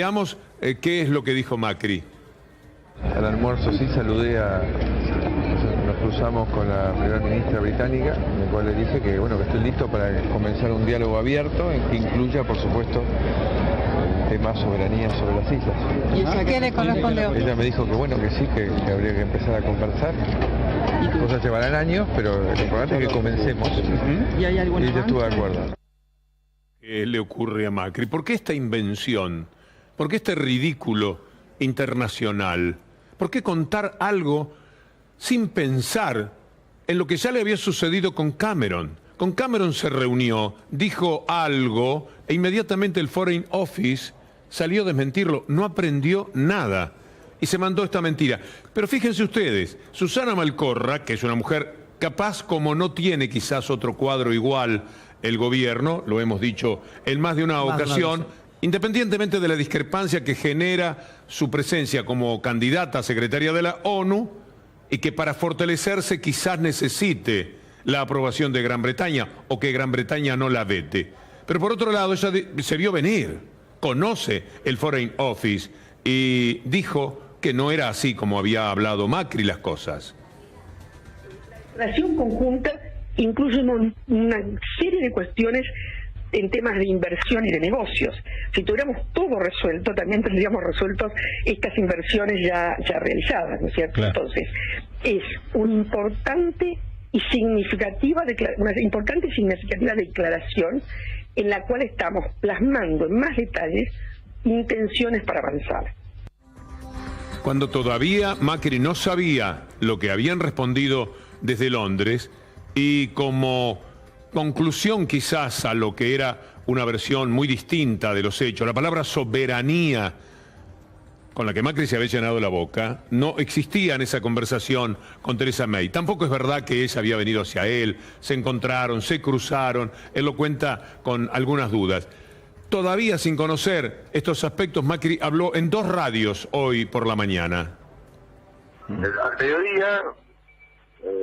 Veamos qué es lo que dijo Macri. Al almuerzo sí saludé nos cruzamos con la primera ministra británica, en el cual le dije que bueno, que estoy listo para comenzar un diálogo abierto en que incluya, por supuesto, el tema soberanía sobre las islas. ¿Y eso a qué le corresponde hoy? Ella me dijo que bueno, que sí, que habría que empezar a conversar. Las cosas llevarán años, pero lo importante es que comencemos. ¿Y hay algún Y ella estuvo de avance? acuerdo. ¿Qué le ocurre a Macri? ¿Por qué esta invención? ¿Por qué este ridículo internacional? ¿Por qué contar algo sin pensar en lo que ya le había sucedido con Cameron? Con Cameron se reunió, dijo algo e inmediatamente el Foreign Office salió a desmentirlo. No aprendió nada y se mandó esta mentira. Pero fíjense ustedes, Susana Malcorra, que es una mujer capaz como no tiene quizás otro cuadro igual el gobierno, lo hemos dicho en más de una ocasión, independientemente de la discrepancia que genera su presencia como candidata a secretaria de la ONU y que para fortalecerse quizás necesite la aprobación de Gran Bretaña o que Gran Bretaña no la vete. Pero por otro lado, ella se vio venir, conoce el Foreign Office y dijo que no era así como había hablado Macri las cosas. La acción conjunta incluye una serie de cuestiones en temas de inversión y de negocios. Si tuviéramos todo resuelto, también tendríamos resueltos estas inversiones ya realizadas, ¿no es cierto? Claro. Entonces, es una importante y significativa declaración en la cual estamos plasmando en más detalles intenciones para avanzar. Cuando todavía Macri no sabía lo que habían respondido desde Londres y como conclusión quizás a lo que era una versión muy distinta de los hechos, la palabra soberanía con la que Macri se había llenado la boca no existía en esa conversación con Theresa May. Tampoco es verdad que ella había venido hacia él, se encontraron, se cruzaron, él lo cuenta con algunas dudas. Todavía sin conocer estos aspectos, Macri habló en 2 radios hoy por la mañana. Al mediodía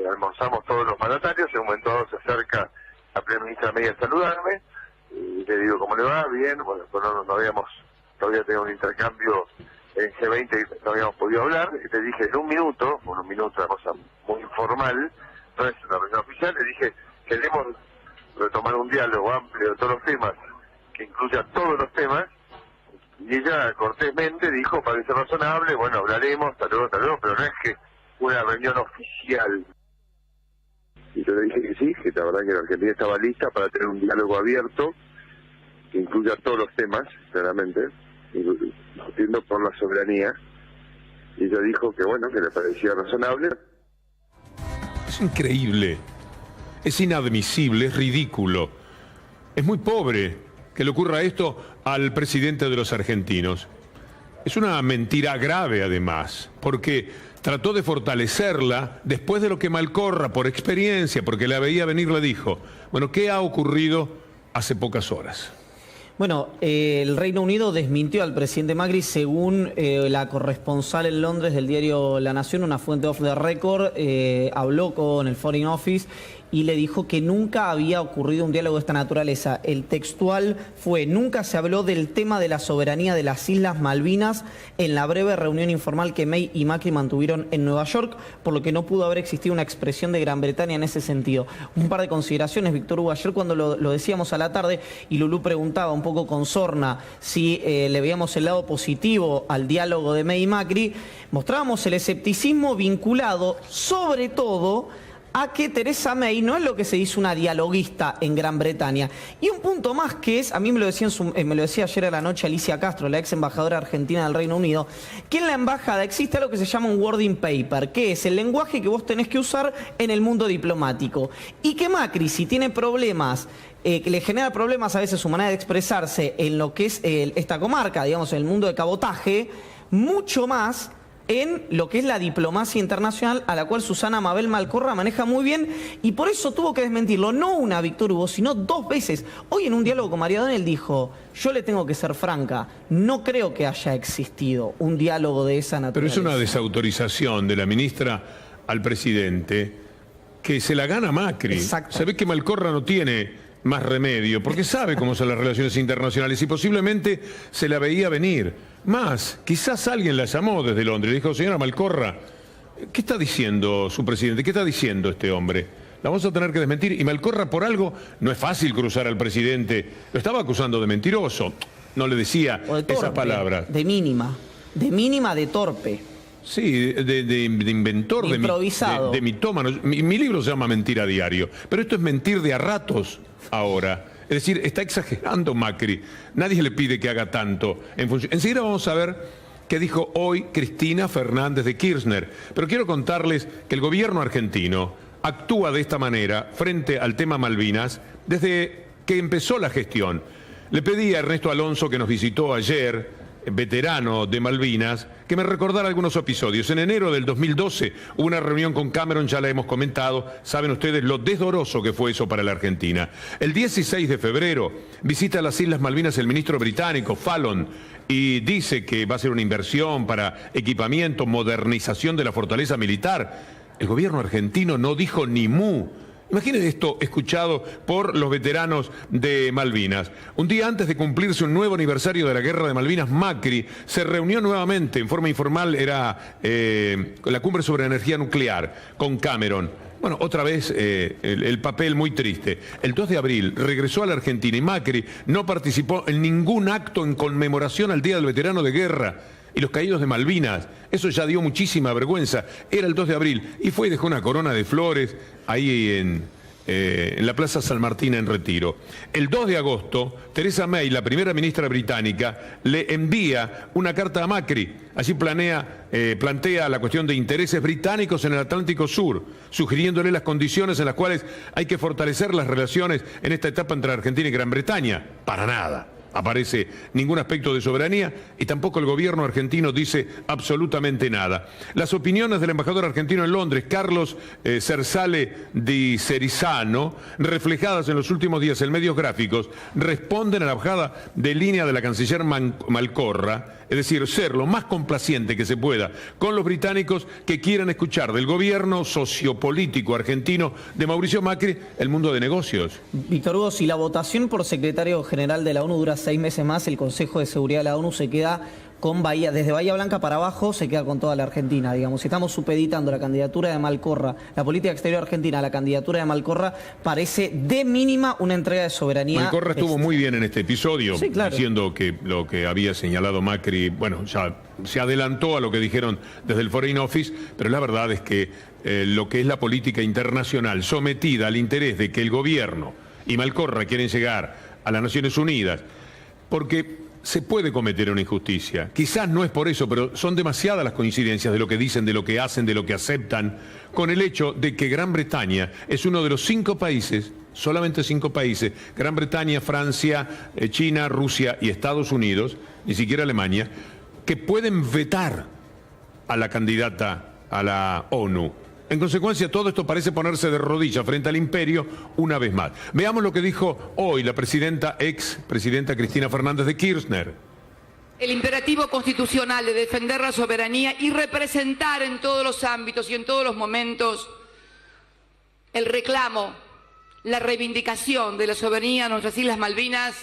almorzamos todos los mandatarios, en un momento dado se acerca la primera ministra May a saludarme, y le digo, ¿cómo le va? Bien, bueno, no habíamos todavía tenido un intercambio en G20 y no habíamos podido hablar, y le dije en un minuto, una cosa muy informal, no es una reunión oficial, le dije, queremos retomar un diálogo amplio de todos los temas, que incluya todos los temas, y ella cortésmente dijo, parece razonable, bueno, hablaremos, tal vez, pero no es que una reunión oficial. Y yo le dije que sí, que la verdad que la Argentina estaba lista para tener un diálogo abierto, que incluya todos los temas, claramente, discutiendo por la soberanía. Y ella dijo que bueno, que le parecía razonable. Es increíble, es inadmisible, es ridículo, es muy pobre que le ocurra esto al presidente de los argentinos. Es una mentira grave además, porque trató de fortalecerla después de lo que Malcorra, por experiencia, porque la veía venir, le dijo. Bueno, ¿qué ha ocurrido hace pocas horas? Bueno, el Reino Unido desmintió al presidente Macri, según la corresponsal en Londres del diario La Nación, una fuente off the record, habló con el Foreign Office y le dijo que nunca había ocurrido un diálogo de esta naturaleza. El textual fue: nunca se habló del tema de la soberanía de las Islas Malvinas en la breve reunión informal que May y Macri mantuvieron en Nueva York, por lo que no pudo haber existido una expresión de Gran Bretaña en ese sentido. Un par de consideraciones, Víctor Hugo. Ayer cuando lo decíamos a la tarde y Lulú preguntaba un poco con sorna si le veíamos el lado positivo al diálogo de May y Macri, mostrábamos el escepticismo vinculado sobre todo a que Theresa May no es lo que se dice una dialoguista en Gran Bretaña. Y un punto más que es, a mí me lo decía ayer a la noche Alicia Castro, la ex embajadora argentina del Reino Unido, que en la embajada existe algo que se llama un wording paper, que es el lenguaje que vos tenés que usar en el mundo diplomático. Y que Macri, si tiene problemas, que le genera problemas a veces su manera de expresarse en lo que es esta comarca, digamos, en el mundo de cabotaje, mucho más en lo que es la diplomacia internacional, a la cual Susana Mabel Malcorra maneja muy bien, y por eso tuvo que desmentirlo, no una, Víctor Hugo, sino 2 veces. Hoy en un diálogo con María O'Donnell dijo: yo le tengo que ser franca, no creo que haya existido un diálogo de esa naturaleza. Pero es una desautorización de la ministra al presidente que se la gana Macri. Exacto. Se ve que Malcorra no tiene más remedio, porque sabe cómo son las relaciones internacionales y posiblemente se la veía venir. Más, quizás alguien la llamó desde Londres y dijo, señora Malcorra, ¿qué está diciendo su presidente? ¿Qué está diciendo este hombre? La vamos a tener que desmentir. Y Malcorra, por algo, no es fácil cruzar al presidente. Lo estaba acusando de mentiroso. No le decía esas palabras. De mínima, de torpe. Sí, de inventor, de improvisado. De mitómano. Mi libro se llama Mentira a Diario, pero esto es mentir de a ratos ahora. Es decir, está exagerando Macri. Nadie le pide que haga tanto. Enseguida vamos a ver qué dijo hoy Cristina Fernández de Kirchner. Pero quiero contarles que el gobierno argentino actúa de esta manera frente al tema Malvinas desde que empezó la gestión. Le pedí a Ernesto Alonso, que nos visitó ayer, veterano de Malvinas, que me recordara algunos episodios. En enero del 2012 hubo una reunión con Cameron, ya la hemos comentado, saben ustedes lo desdoroso que fue eso para la Argentina. El 16 de febrero visita las Islas Malvinas el ministro británico, Fallon, y dice que va a ser una inversión para equipamiento, modernización de la fortaleza militar. El gobierno argentino no dijo ni mu. Imaginen esto escuchado por los veteranos de Malvinas. Un día antes de cumplirse un nuevo aniversario de la Guerra de Malvinas, Macri se reunió nuevamente, en forma informal, era la cumbre sobre energía nuclear con Cameron. Bueno, otra vez el papel muy triste. El 2 de abril regresó a la Argentina y Macri no participó en ningún acto en conmemoración al Día del Veterano de Guerra y los caídos de Malvinas. Eso ya dio muchísima vergüenza. Era el 2 de abril y fue y dejó una corona de flores ahí en la Plaza San Martín en Retiro. El 2 de agosto, Theresa May, la primera ministra británica, le envía una carta a Macri. Allí plantea la cuestión de intereses británicos en el Atlántico Sur, sugiriéndole las condiciones en las cuales hay que fortalecer las relaciones en esta etapa entre Argentina y Gran Bretaña. Para nada aparece ningún aspecto de soberanía y tampoco el gobierno argentino dice absolutamente nada. Las opiniones del embajador argentino en Londres, Carlos Cersale di Cerisano, reflejadas en los últimos días en medios gráficos, responden a la bajada de línea de la canciller Malcorra, es decir, ser lo más complaciente que se pueda con los británicos que quieran escuchar del gobierno sociopolítico argentino de Mauricio Macri el mundo de negocios. Víctor Hugo, si la votación por secretario general de la ONU dura 6 meses más, el Consejo de Seguridad de la ONU se queda con Bahía, desde Bahía Blanca para abajo se queda con toda la Argentina, digamos. Si estamos supeditando la candidatura de Malcorra, la política exterior argentina, la candidatura de Malcorra, parece de mínima una entrega de soberanía. Malcorra estuvo muy bien en este episodio, sí, claro, diciendo que lo que había señalado Macri, bueno, ya se adelantó a lo que dijeron desde el Foreign Office, pero la verdad es que lo que es la política internacional sometida al interés de que el gobierno y Malcorra quieren llegar a las Naciones Unidas, porque se puede cometer una injusticia. Quizás no es por eso, pero son demasiadas las coincidencias de lo que dicen, de lo que hacen, de lo que aceptan, con el hecho de que Gran Bretaña es uno de los 5 países, solamente 5 países, Gran Bretaña, Francia, China, Rusia y Estados Unidos, ni siquiera Alemania, que pueden vetar a la candidata a la ONU. En consecuencia, todo esto parece ponerse de rodillas frente al imperio una vez más. Veamos lo que dijo hoy la expresidenta Cristina Fernández de Kirchner. El imperativo constitucional de defender la soberanía y representar en todos los ámbitos y en todos los momentos el reclamo, la reivindicación de la soberanía de nuestras Islas Malvinas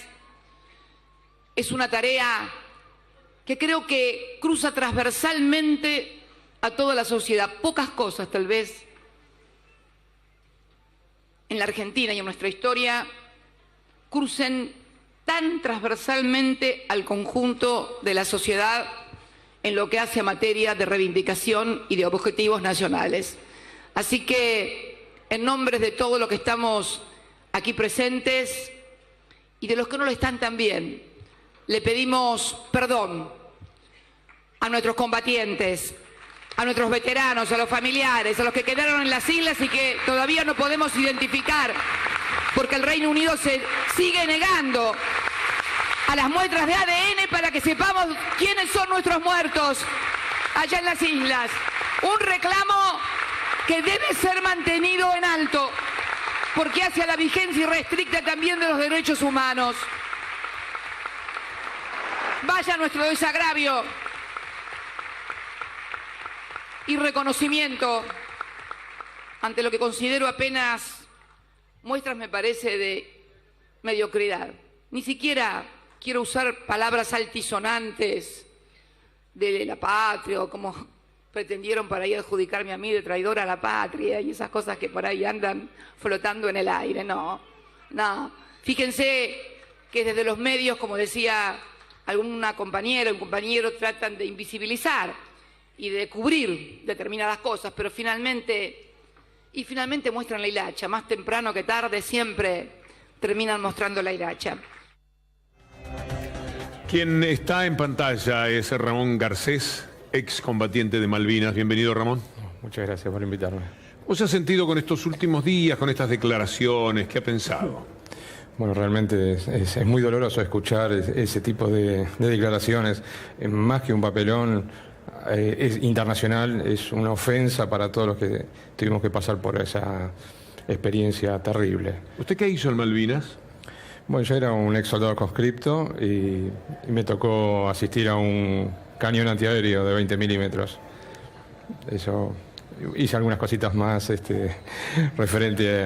es una tarea que creo que cruza transversalmente a toda la sociedad. Pocas cosas, tal vez, en la Argentina y en nuestra historia, crucen tan transversalmente al conjunto de la sociedad en lo que hace a materia de reivindicación y de objetivos nacionales. Así que, en nombre de todos los que estamos aquí presentes y de los que no lo están también, le pedimos perdón a nuestros combatientes, a nuestros veteranos, a los familiares, a los que quedaron en las islas y que todavía no podemos identificar, porque el Reino Unido se sigue negando a las muestras de ADN para que sepamos quiénes son nuestros muertos allá en las islas. Un reclamo que debe ser mantenido en alto, porque hace a la vigencia irrestricta también de los derechos humanos. Vaya nuestro desagravio y reconocimiento ante lo que considero apenas muestras, me parece, de mediocridad. Ni siquiera quiero usar palabras altisonantes de la patria, o como pretendieron para ahí adjudicarme a mí de traidora a la patria y esas cosas que por ahí andan flotando en el aire. No. Fíjense que desde los medios, como decía alguna compañera, un compañero, tratan de invisibilizar y de cubrir determinadas cosas, pero finalmente muestran la hilacha. Más temprano que tarde siempre terminan mostrando la hilacha. Quien está en pantalla es Ramón Garcés, excombatiente de Malvinas. Bienvenido, Ramón. Muchas gracias por invitarme. ¿Cómo se ha sentido con estos últimos días, con estas declaraciones? ¿Qué ha pensado? Bueno, realmente es muy doloroso escuchar ese tipo de declaraciones. Más que un papelón, es internacional, es una ofensa para todos los que tuvimos que pasar por esa experiencia terrible. ¿Usted qué hizo en Malvinas? Bueno, yo era un ex soldado conscripto y me tocó asistir a un cañón antiaéreo de 20 milímetros. Eso, hice algunas cositas más referente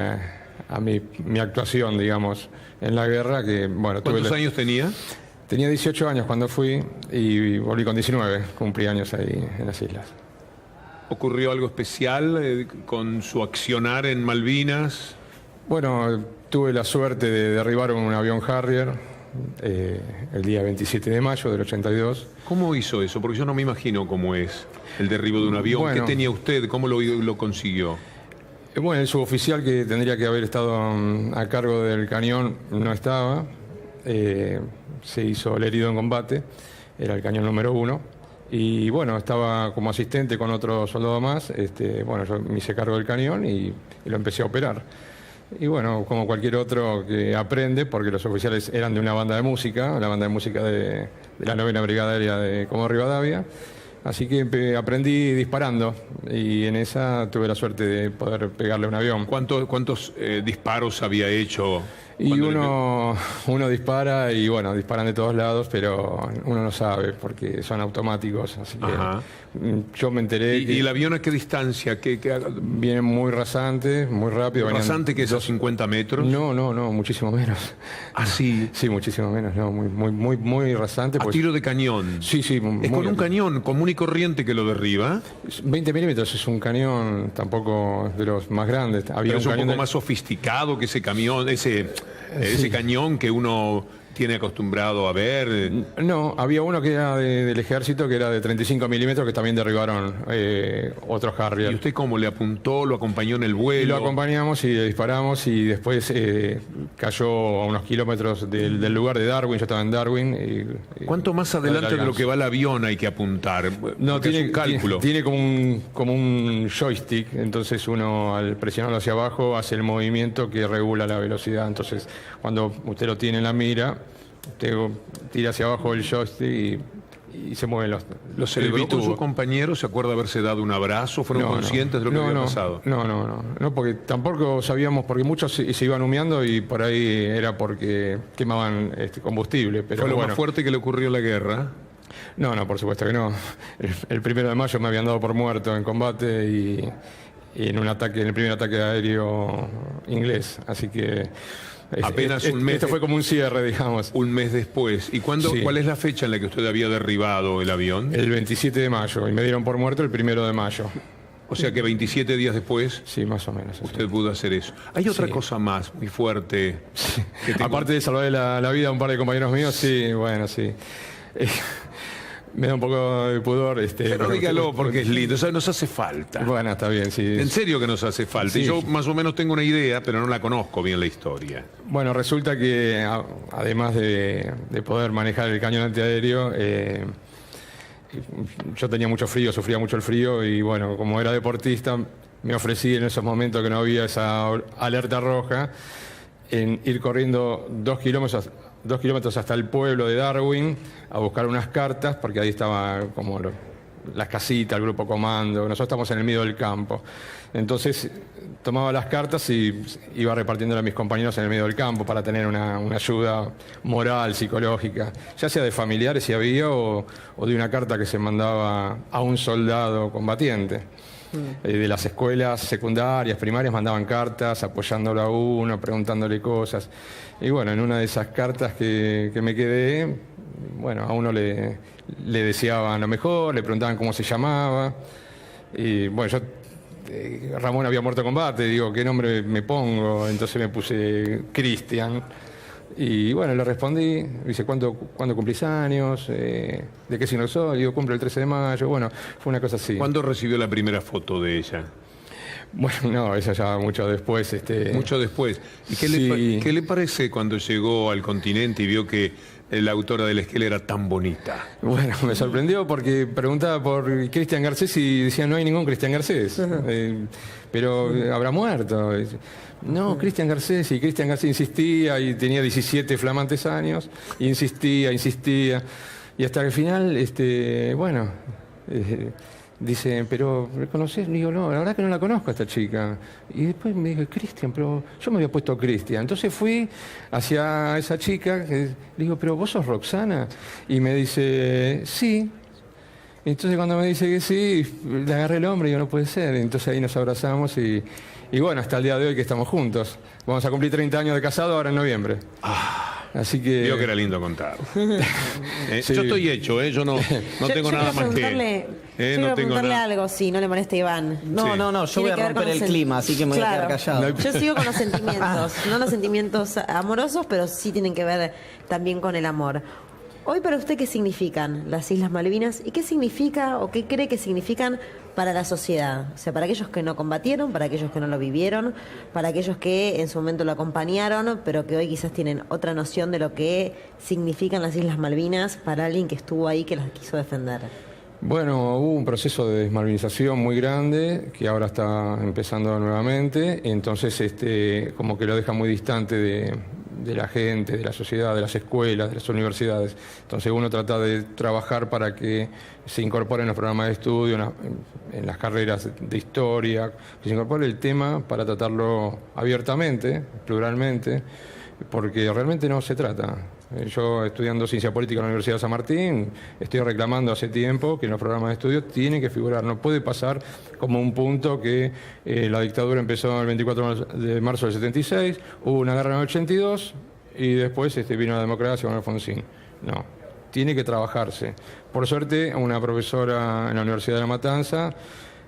a mi actuación, digamos, en la guerra. Que, bueno, ¿Cuántos años tenía? Tenía 18 años cuando fui y volví con 19, cumplí años ahí en las islas. ¿Ocurrió algo especial con su accionar en Malvinas? Bueno, tuve la suerte de derribar un avión Harrier el día 27 de mayo del 82. ¿Cómo hizo eso? Porque yo no me imagino cómo es el derribo de un avión. Bueno, ¿qué tenía usted? ¿Cómo lo consiguió? Bueno, el suboficial que tendría que haber estado a cargo del cañón no estaba. Se hizo el herido en combate, era el cañón número 1. Y bueno, estaba como asistente con otro soldado más. Bueno, yo me hice cargo del cañón y lo empecé a operar. Y bueno, como cualquier otro que aprende, porque los oficiales eran de una banda de música, la banda de música de la 9ª Brigada Aérea de Comodoro Rivadavia. Así que aprendí disparando y en esa tuve la suerte de poder pegarle a un avión. ¿Cuántos disparos había hecho? Y uno dispara y bueno, disparan de todos lados, pero uno no sabe porque son automáticos. Así que yo me enteré. ¿Y el avión a qué distancia? Viene muy rasante, muy rápido. ¿Rasante que esos 50 metros? No, muchísimo menos. ¿Ah, sí? Sí, muchísimo menos, no, muy rasante. ¿A tiro de cañón? Sí. ¿Es con un cañón común y corriente que lo derriba? 20 milímetros es un cañón tampoco de los más grandes. Pero es un poco más sofisticado que ese camión, ese cañón que uno tiene acostumbrado a ver. No, había uno que era del ejército, que era de 35 milímetros, que también derribaron otros Harrier. ¿Y usted cómo le apuntó, lo acompañó en el vuelo? Y lo acompañamos y le disparamos y después cayó a unos kilómetros del lugar de Darwin. Yo estaba en Darwin. ¿Cuánto más adelante de lo que va el avión hay que apuntar? No, tiene un cálculo. Tiene como un joystick, entonces uno al presionarlo hacia abajo hace el movimiento que regula la velocidad. Entonces, cuando usted lo tiene en la mira, usted tira hacia abajo el joystick y se mueven ¿Lo celebró con su compañero? ¿Se acuerda haberse dado un abrazo? ¿Fueron conscientes de lo que había pasado? No, porque tampoco sabíamos, porque muchos se iban humeando y por ahí era porque quemaban combustible. Pero ¿Fue lo más fuerte que le ocurrió en la guerra? No, por supuesto que no. El 1 de mayo me habían dado por muerto en combate y en el primer ataque aéreo inglés, así que apenas un mes. Esto fue como un cierre, digamos. Un mes después. ¿Y cuál es la fecha en la que usted había derribado el avión? El 27 de mayo, y me dieron por muerto el 1 de mayo. O sea que 27 días después. Sí, más o menos. Usted pudo hacer eso. Hay otra cosa más muy fuerte. Sí. Aparte de salvarle la vida a un par de compañeros míos, sí, bueno, sí. Me da un poco de pudor. Pero dígalo porque es lindo, o sea, nos hace falta. Bueno, está bien, sí. En serio que nos hace falta. Sí. Yo más o menos tengo una idea, pero no la conozco bien la historia. Bueno, resulta que además de poder manejar el cañón antiaéreo, yo tenía mucho frío, sufría mucho el frío y bueno, como era deportista, me ofrecí en esos momentos que no había esa alerta roja, en ir corriendo 2 kilómetros hasta el pueblo de Darwin a buscar unas cartas, porque ahí estaba como las casitas, el grupo comando, nosotros estamos en el medio del campo. Entonces tomaba las cartas y iba repartiéndolas a mis compañeros en el medio del campo para tener una ayuda moral, psicológica, ya sea de familiares si había o de una carta que se mandaba a un soldado combatiente. De las escuelas secundarias, primarias, mandaban cartas apoyándolo a uno, preguntándole cosas. Y bueno, en una de esas cartas que me quedé, bueno, a uno le deseaban lo mejor, le preguntaban cómo se llamaba. Y bueno, Ramón había muerto en combate, digo, ¿qué nombre me pongo? Entonces me puse Cristian. Y bueno, le respondí, dice, ¿cuándo cumplís años? ¿De qué signo sos? Digo, cumplo el 13 de mayo. Bueno, fue una cosa así. ¿Cuándo recibió la primera foto de ella? Bueno, no, eso ya mucho después. Mucho después. ¿Y qué le parece cuando llegó al continente y vio que la autora del esquel era tan bonita? Bueno, me sorprendió porque preguntaba por Cristian Garcés y decía, no hay ningún Cristian Garcés. Pero habrá muerto. No, Cristian Garcés, y Cristian Garcés insistía y tenía 17 flamantes años, y insistía. Y hasta el final, bueno, dice, ¿pero la conocés? Le digo, no, la verdad que no la conozco a esta chica. Y después me dijo, Cristian, pero yo me había puesto Cristian. Entonces fui hacia esa chica, le digo, ¿pero vos sos Roxana? Y me dice, sí. Entonces cuando me dice que sí, le agarré el hombro y digo, no puede ser. Entonces ahí nos abrazamos y bueno, hasta el día de hoy que estamos juntos. Vamos a cumplir 30 años de casado ahora en noviembre. Así que... Digo que era lindo contar. Sí. Yo estoy hecho, yo no tengo nada más que... Quiero preguntarle algo, si no le molesta a Iván. No, yo voy a romper el clima, así que me voy a quedar callado. Yo sigo con los sentimientos, no los sentimientos amorosos, pero sí tienen que ver también con el amor. Hoy para usted, ¿qué significan las Islas Malvinas? ¿Y qué significa o qué cree que significan para la sociedad? O sea, para aquellos que no combatieron, para aquellos que no lo vivieron, para aquellos que en su momento lo acompañaron, pero que hoy quizás tienen otra noción de lo que significan las Islas Malvinas para alguien que estuvo ahí, que las quiso defender. Bueno, hubo un proceso de desmalvinización muy grande que ahora está empezando nuevamente, entonces como que lo deja muy distante de la gente, de la sociedad, de las escuelas, de las universidades. Entonces uno trata de trabajar para que se incorpore en los programas de estudio, en las carreras de historia, que se incorpore el tema para tratarlo abiertamente, pluralmente, porque realmente no se trata. Yo, estudiando Ciencia Política en la Universidad de San Martín, estoy reclamando hace tiempo que en los programas de estudio tienen que figurar. No puede pasar como un punto que la dictadura empezó el 24 de marzo del 76, hubo una guerra en el 82 y después vino la democracia con Alfonsín. No, tiene que trabajarse. Por suerte, una profesora en la Universidad de La Matanza,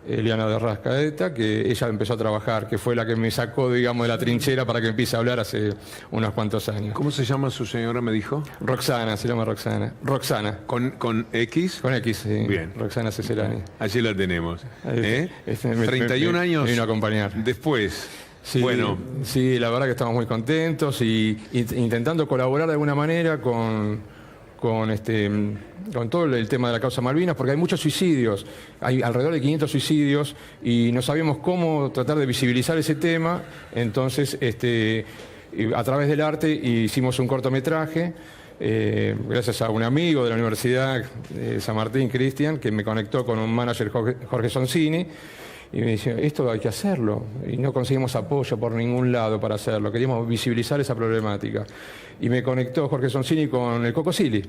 Eliana de Rascaeta, que ella empezó a trabajar, que fue la que me sacó, digamos, de la trinchera para que empiece a hablar hace unos cuantos años. ¿Cómo se llama su señora, me dijo? Roxana, se llama Roxana. Roxana. ¿Con X? Con X, sí. Bien. Roxana Ceserani. Allí la tenemos. 31 años me vino a acompañar. Después. Sí, bueno. Sí, la verdad que estamos muy contentos y intentando colaborar de alguna manera con todo el tema de la causa Malvinas, porque hay muchos suicidios, hay alrededor de 500 suicidios y no sabíamos cómo tratar de visibilizar ese tema, entonces a través del arte hicimos un cortometraje, gracias a un amigo de la Universidad de San Martín, Cristian, que me conectó con un manager, Jorge Sonsini, y me dice, esto hay que hacerlo, y no conseguimos apoyo por ningún lado para hacerlo, queríamos visibilizar esa problemática. Y me conectó Jorge Sonsini con el Coco Silly.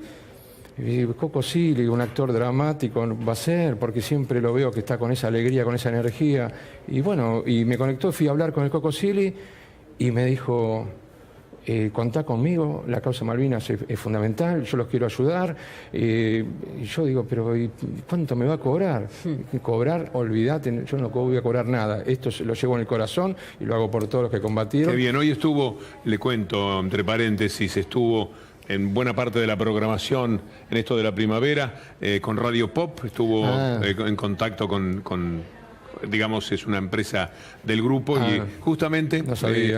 Y digo, Coco Silly, un actor dramático, va a ser, porque siempre lo veo que está con esa alegría, con esa energía. Y bueno, y me conectó, fui a hablar con el Coco Silly y me dijo, contá conmigo, la causa Malvinas es fundamental, yo los quiero ayudar. Y yo digo, pero ¿cuánto me va a cobrar? Cobrar, olvídate, yo no voy a cobrar nada. Esto lo llevo en el corazón y lo hago por todos los que combatieron. Qué bien, hoy estuvo, le cuento entre paréntesis, estuvo en buena parte de la programación en esto de la primavera, con Radio Pop, estuvo en contacto con digamos, es una empresa del grupo y justamente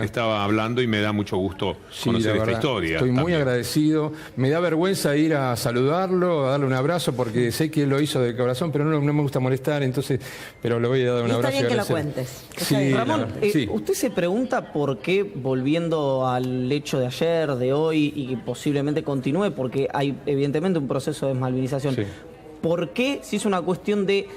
estaba hablando y me da mucho gusto conocer esta historia. Estoy muy agradecido. Me da vergüenza ir a saludarlo, a darle un abrazo, porque sé que lo hizo de corazón, pero no me gusta molestar, entonces, pero le voy a dar un abrazo. Está bien que lo cuentes. Sí, Ramón, usted se pregunta por qué, volviendo al hecho de ayer, de hoy, y que posiblemente continúe, porque hay evidentemente un proceso de desmalvinización. Sí. ¿Por qué, si es una cuestión de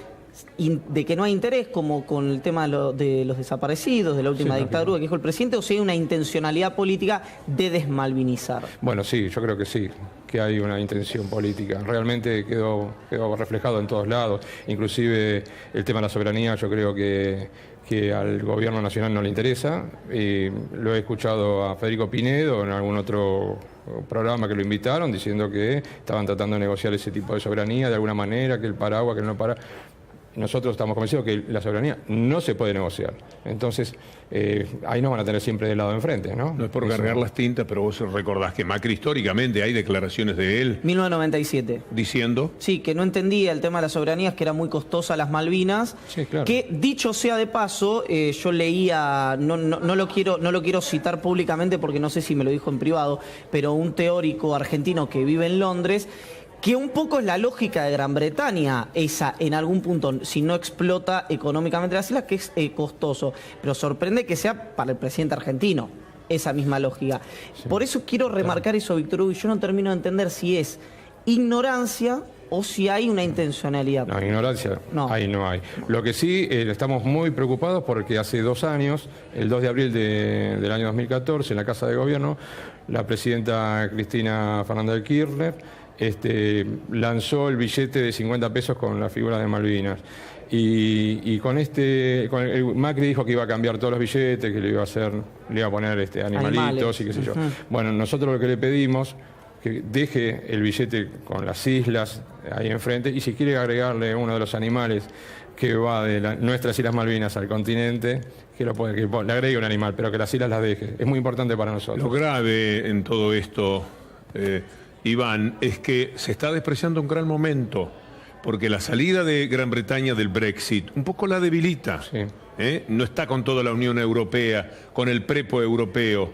de que no hay interés, como con el tema de los desaparecidos, de la última dictadura que dijo el presidente, o si hay una intencionalidad política de desmalvinizar. Bueno, sí, yo creo que sí, que hay una intención política. Realmente quedó reflejado en todos lados. Inclusive el tema de la soberanía, yo creo que al gobierno nacional no le interesa. Lo he escuchado a Federico Pinedo en algún otro programa que lo invitaron, diciendo que estaban tratando de negociar ese tipo de soberanía de alguna manera, que el paraguas, que no para. Nosotros estamos convencidos que la soberanía no se puede negociar. Entonces, ahí nos van a tener siempre del lado de enfrente, ¿no? No es por cargar las tintas, pero vos recordás que Macri históricamente hay declaraciones de él 1997. diciendo... Sí, que no entendía el tema de las soberanías, que era muy costosa las Malvinas. Sí, claro. Que, dicho sea de paso, yo leía, no lo quiero citar públicamente porque no sé si me lo dijo en privado, pero un teórico argentino que vive en Londres, que un poco es la lógica de Gran Bretaña, esa en algún punto, si no explota económicamente las islas, que es costoso. Pero sorprende que sea para el presidente argentino esa misma lógica. Sí. Por eso quiero remarcar eso, Víctor Hugo, y yo no termino de entender si es ignorancia o si hay una intencionalidad. No, ignorancia, ahí no hay. Lo que sí, estamos muy preocupados porque hace 2 años, el 2 de abril del año 2014, en la Casa de Gobierno, la presidenta Cristina Fernández de Kirchner lanzó el billete de 50 pesos con la figura de Malvinas. Y Macri dijo que iba a cambiar todos los billetes, que le iba a poner animalitos y qué sé yo. Bueno, nosotros lo que le pedimos, que deje el billete con las islas ahí enfrente, y si quiere agregarle uno de los animales que va de nuestras Islas Malvinas al continente, que le agregue un animal, pero que las islas las deje. Es muy importante para nosotros. Lo grave en todo esto, Iván, es que se está despreciando un gran momento, porque la salida de Gran Bretaña del Brexit un poco la debilita. Sí. No está con toda la Unión Europea, con el prepo europeo,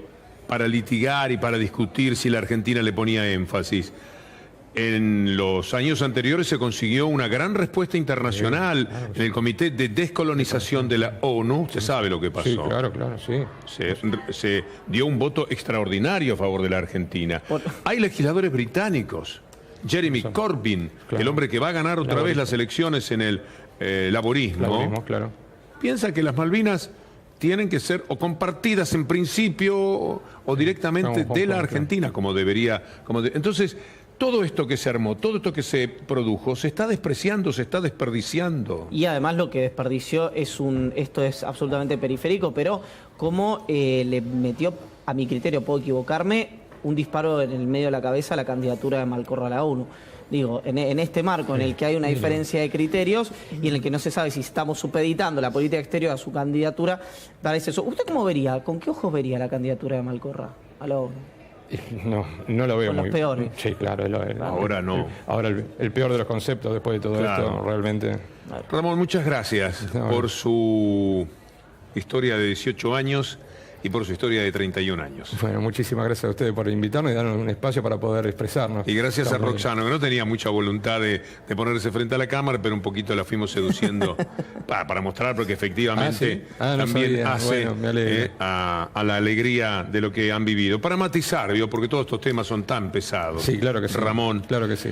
para litigar y para discutir si la Argentina le ponía énfasis. En los años anteriores se consiguió una gran respuesta internacional en el Comité de Descolonización de la ONU. Usted sabe lo que pasó. Sí, claro, sí. Se dio un voto extraordinario a favor de la Argentina. Hay legisladores británicos. Jeremy Corbyn, el hombre que va a ganar otra vez las elecciones en el laborismo, claro. Piensa que las Malvinas tienen que ser o compartidas en principio o directamente de la Argentina, como debería. Entonces, todo esto que se armó, todo esto que se produjo, se está despreciando, se está desperdiciando. Y además lo que desperdició esto es absolutamente periférico, pero como le metió, a mi criterio, puedo equivocarme, un disparo en el medio de la cabeza a la candidatura de Malcorra a la ONU. Digo, en este marco en el que hay una diferencia de criterios y en el que no se sabe si estamos supeditando la política exterior a su candidatura, parece eso. ¿Usted cómo vería, con qué ojos vería la candidatura de Malcorra a la ONU? No lo veo muy... los peores. Sí, claro. Ahora no. Ahora el peor de los conceptos después de todo esto, realmente. Ramón, muchas gracias por su historia de 18 años y por su historia de 31 años. Bueno, muchísimas gracias a ustedes por invitarnos y darnos un espacio para poder expresarnos. Y gracias a Roxano, que no tenía mucha voluntad de ponerse frente a la cámara, pero un poquito la fuimos seduciendo para mostrar, porque efectivamente también hace a la alegría de lo que han vivido. Para matizar, porque todos estos temas son tan pesados. Sí, claro que sí. Ramón. Claro que sí.